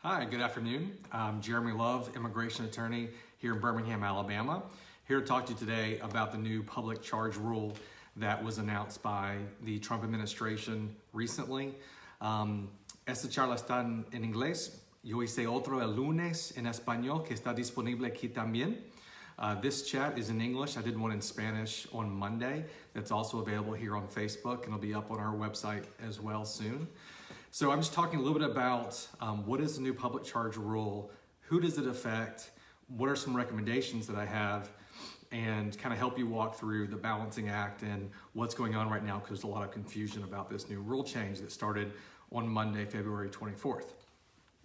Hi, good afternoon. I'm Jeremy Love, immigration attorney here in Birmingham, Alabama. Here to talk to you today about the new public charge rule that was announced by the Trump administration recently. Esta charla está en inglés. Yo hice otro el lunes en español que está disponible aquí también. This chat is in English. I did one in Spanish on Monday that's also available here on Facebook, and it'll be up on our website as well soon. So I'm just talking a little bit about what is the new public charge rule, who does it affect, what are some recommendations that I have, and kind of help you walk through the balancing act and what's going on right now, because there's a lot of confusion about this new rule change that started on Monday, February 24th.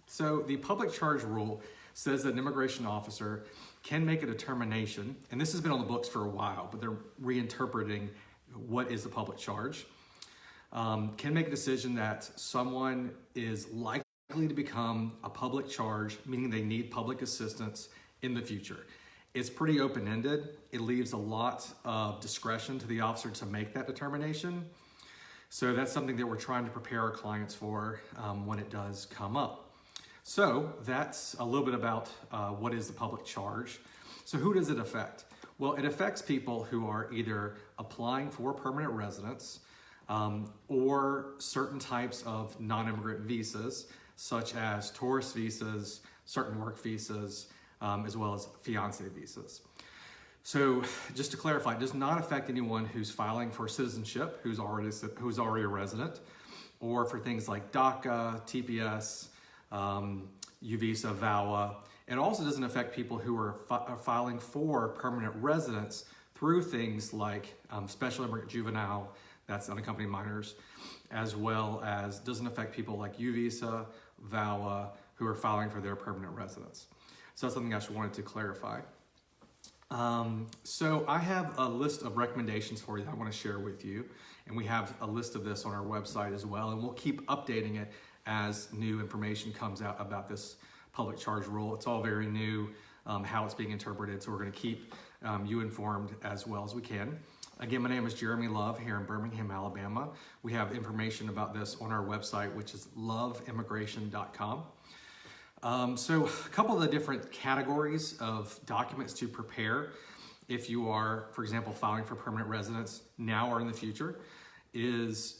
So the public charge rule says that an immigration officer can make a determination, and this has been on the books for a while, but they're reinterpreting what is the public charge. Can make a decision that someone is likely to become a public charge, meaning they need public assistance in the future. It's pretty open-ended. It leaves a lot of discretion to the officer to make that determination. So that's something that we're trying to prepare our clients for when it does come up. So that's a little bit about what is the public charge. So who does it affect? Well, it affects people who are either applying for permanent residence, or certain types of non-immigrant visas, such as tourist visas, certain work visas, as well as fiancé visas. So just to clarify, it does not affect anyone who's filing for citizenship, who's already a resident, or for things like DACA, TPS, U-Visa, VAWA. It also doesn't affect people who are filing for permanent residence through things like special immigrant juvenile, that's unaccompanied minors, as well as doesn't affect people like U-Visa, VAWA, who are filing for their permanent residence. So that's something I just wanted to clarify. So I have a list of recommendations for you that I want to share with you, and we have a list of this on our website as well, and we'll keep updating it as new information comes out about this public charge rule. It's all very new, how it's being interpreted, so we're going to keep you informed as well as we can. Again, my name is Jeremy Love here in Birmingham, Alabama. We have information about this on our website, which is loveimmigration.com. So a couple of the different categories of documents to prepare if you are, for example, filing for permanent residence now or in the future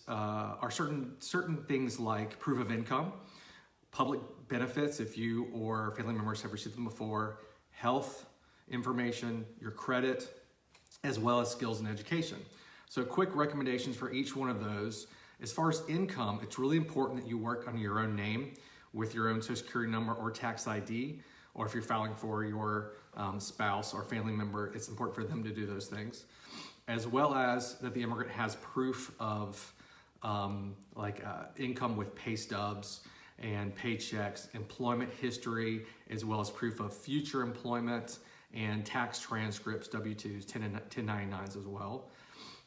are certain things like proof of income, public benefits if you or family members have received them before, health information, your credit, as well as skills and education. So quick recommendations for each one of those. As far as income, it's really important that you work under your own name with your own Social Security number or tax ID, or if you're filing for your spouse or family member, it's important for them to do those things. As well as that the immigrant has proof of income with pay stubs and paychecks, employment history, as well as proof of future employment, and tax transcripts, W-2s, 1099s as well.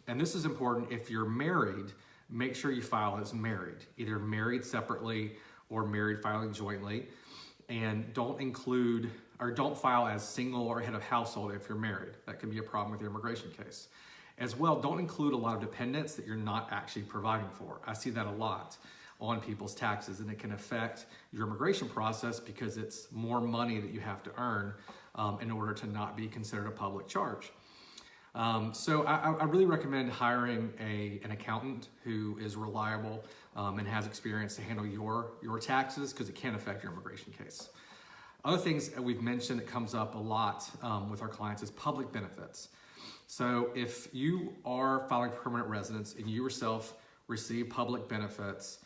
And this is important. If you're married, make sure you file as married, either married separately or married filing jointly. And don't file as single or head of household if you're married. That can be a problem with your immigration case. As well, don't include a lot of dependents that you're not actually providing for. I see that a lot on people's taxes, and it can affect your immigration process because it's more money that you have to earn in order to not be considered a public charge. So I really recommend hiring an accountant who is reliable and has experience to handle your taxes, because it can affect your immigration case. Other things that we've mentioned that comes up a lot with our clients is public benefits. So if you are filing for permanent residence and you yourself receive public benefits,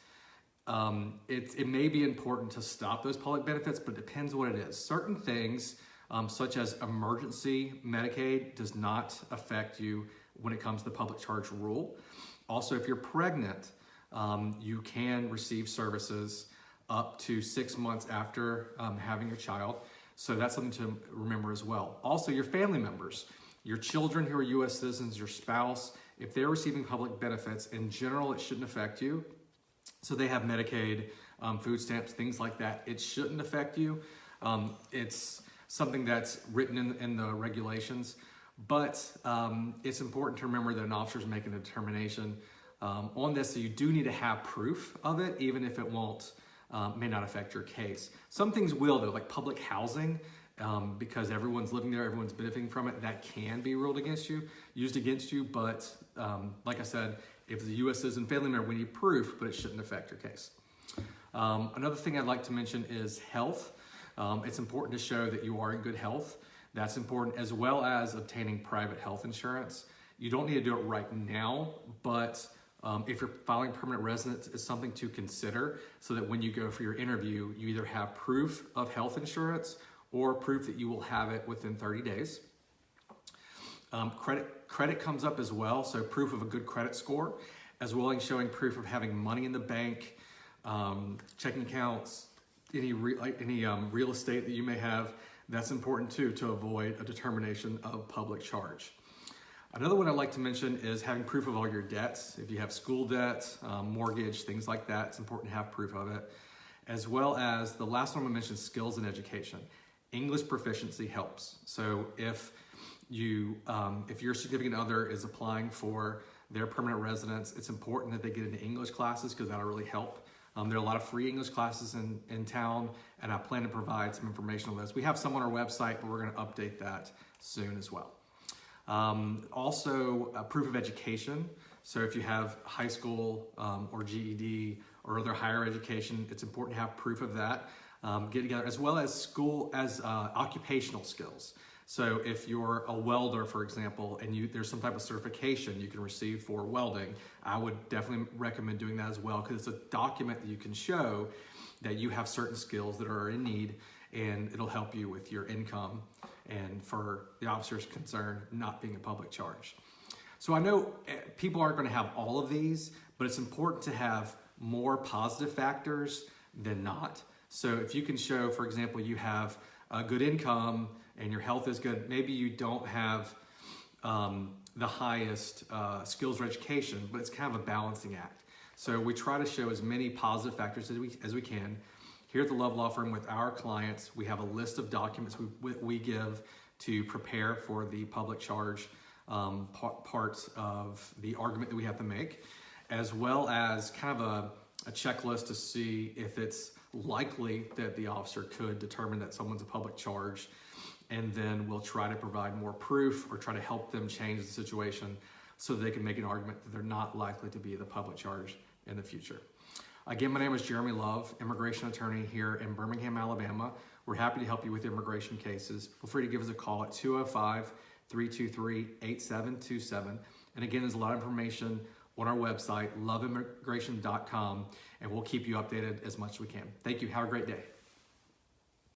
it may be important to stop those public benefits, but it depends what it is. Certain things, such as emergency Medicaid, does not affect you when it comes to the public charge rule. Also, if you're pregnant, you can receive services up to 6 months after having your child. So that's something to remember as well. Also, your family members, your children who are U.S. citizens, your spouse, if they're receiving public benefits, in general, it shouldn't affect you. So they have Medicaid, food stamps, things like that. It shouldn't affect you. It's something that's written in the regulations, but it's important to remember that an officer is making a determination on this, so you do need to have proof of it, even if it won't may not affect your case. Some things will though, like public housing, because everyone's living there, everyone's benefiting from it, that can be used against you. But like I said, if the U.S. citizen family member, we need proof, but it shouldn't affect your case. Another thing I'd like to mention is health. It's important to show that you are in good health. That's important, as well as obtaining private health insurance. You don't need to do it right now, but if you're filing permanent residence, it's something to consider so that when you go for your interview, you either have proof of health insurance or proof that you will have it within 30 days. Credit comes up as well, so proof of a good credit score, as well as showing proof of having money in the bank, checking accounts, any real estate that you may have. That's important too, to avoid a determination of public charge. Another one I'd like to mention is having proof of all your debts. If you have school debt, mortgage, things like that, it's important to have proof of it. As well as the last one I mentioned, skills and education. English proficiency helps. So if your significant other is applying for their permanent residence, it's important that they get into English classes because that'll really help. There are a lot of free English classes in town, and I plan to provide some information on those. We have some on our website, but we're going to update that soon as well. Also, proof of education. So if you have high school or GED or other higher education, it's important to have proof of that. Get together, as well as occupational skills. So if you're a welder, for example, and there's some type of certification you can receive for welding, I would definitely recommend doing that as well, because it's a document that you can show that you have certain skills that are in need, and it'll help you with your income and, for the officer's concern, not being a public charge. So I know people aren't going to have all of these, but it's important to have more positive factors than not. So if you can show, for example, you have a good income and your health is good, maybe you don't have the highest skills or education, but it's kind of a balancing act. So we try to show as many positive factors as we can. Here at the Love Law Firm with our clients, we have a list of documents we give to prepare for the public charge parts of the argument that we have to make, as well as kind of a checklist to see if it's likely that the officer could determine that someone's a public charge, and then we'll try to provide more proof or try to help them change the situation so they can make an argument that they're not likely to be the public charge in the future. Again, my name is Jeremy Love, immigration attorney here in Birmingham, Alabama. We're happy to help you with immigration cases. Feel free to give us a call at 205-323-8727. And again, there's a lot of information on our website, loveimmigration.com, and we'll keep you updated as much as we can. Thank you. Have a great day.